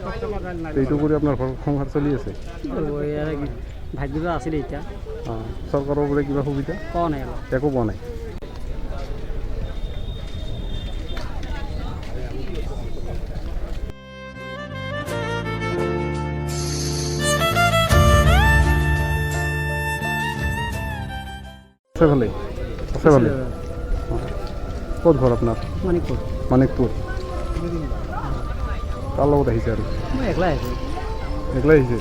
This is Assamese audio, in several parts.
এইটো কৰি আপোনাৰ ঘৰ সংসাৰ চলি আছে। ভাগ্য আছিলে এতিয়া চৰকাৰৰ পৰা কিবা সুবিধা পোৱা নাই একো পোৱা নাই। আছে ভালে আছে ভালে। ক'ত ঘৰ আপোনাৰ? মানিকপুৰ। মানিকপুৰ। কাৰ লগত আহিছে আৰু? মই একলাই আহিছোঁ। একলাই আহিছে?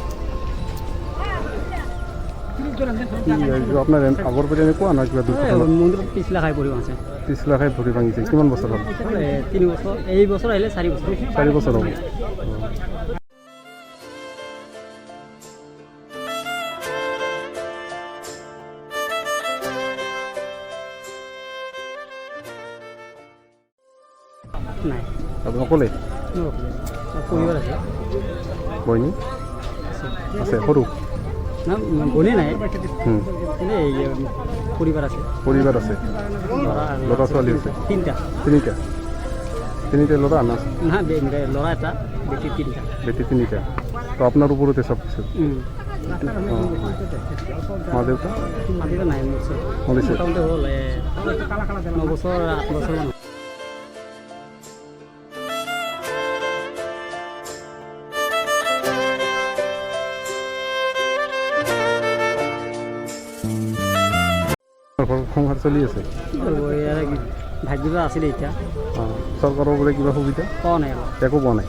আপোনাৰ আগৰ পৰা এনেকুৱা নহয় কিবা মন্দিৰত পিছলা খাই পৰিব আছে। পিছলা খাই ভৰি ভাঙিছে। কিমান বছৰ হ'ল? 3 বছৰ। এই বছৰ আহিলে 4 বছৰ। 4 বছৰ হ'ব। নাই আপুনি অকলে? পৰিবাৰ আছে। বইনী আছে সৰু? না বনি নাই পৰিবাৰ আছে। পৰিবাৰ আছে। ল'ৰা ছোৱালী আছে? তিনিটা ল'ৰা না? ল'ৰা এটা বেটি 3টা। বেটি 3টা। তো আপোনাৰ ওপৰতে চব কিছু? মা দেউতা? মা দেউতা নাই মৰিছে। মোটামুটি হ'ল 9 বছৰ 8 বছৰ মান। সংসাৰ চলি আছে। ভাগ্য আছিলে এতিয়া চৰকাৰৰ পৰা কিবা সুবিধা পোৱা নাই একো পোৱা নাই।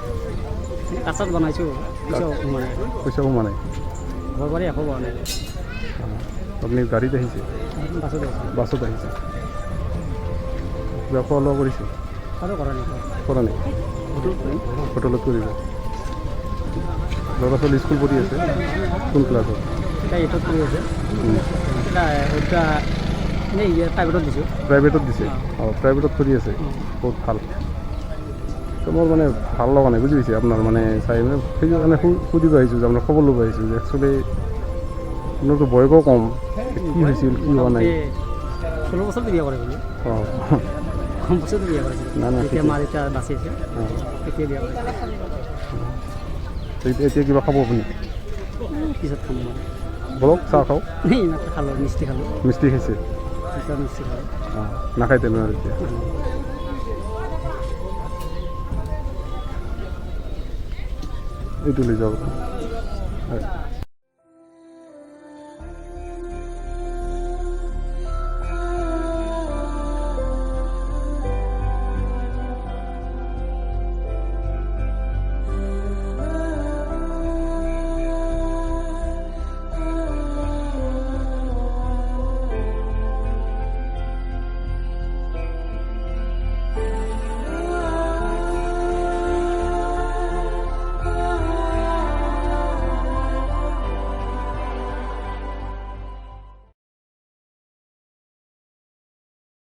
কাছত বনাইছোঁ পইচা সোমোৱা নাই। ঘৰ বাৰী একো পোৱা নাই। আপুনি গাড়ীত আহিছে? বাছত আহিছে। কিবা খোৱা লোৱা কৰিছে? কৰা নাই। হোটেলত কৰিব। ল'ৰা ছোৱালী স্কুল পঢ়ি আছে? কোন ক্লাছত? এইটত পঢ়ি আছে। প্ৰাইভেটত দিছে? প্ৰাইভেটত কৰি আছে। বহুত ভাল। তো মোৰ মানে ভাল লগা নাই বুজি পাইছে আপোনাৰ মানে চাই মানে সেইকাৰণে সুধিব আহিছোঁ যে আপোনাৰ খবৰ ল'ব আহিছোঁ যে একচুৱেলি আপোনাৰতো বয়সো কম, কি হৈছিল কি হোৱা নাই? 16 বছৰ বিয়া কৰিছিলোঁ। কম বছৰতে বিয়া কৰিছিলোঁ। এতিয়া মা দেউতা বাচি আছে তেতিয়া বিয়া কৰিছিলোঁ। এতিয়া কিবা খাব আপুনি? পিছত খাম বলক চাহ খাওঁ। মাত্ৰ খালোঁ, মিষ্টি খালোঁ। মিষ্টি খাইছে? মিষ্টি খালোঁ। নাখায় তেনেহ'লে এতিয়া? এইটো লৈ যাওক।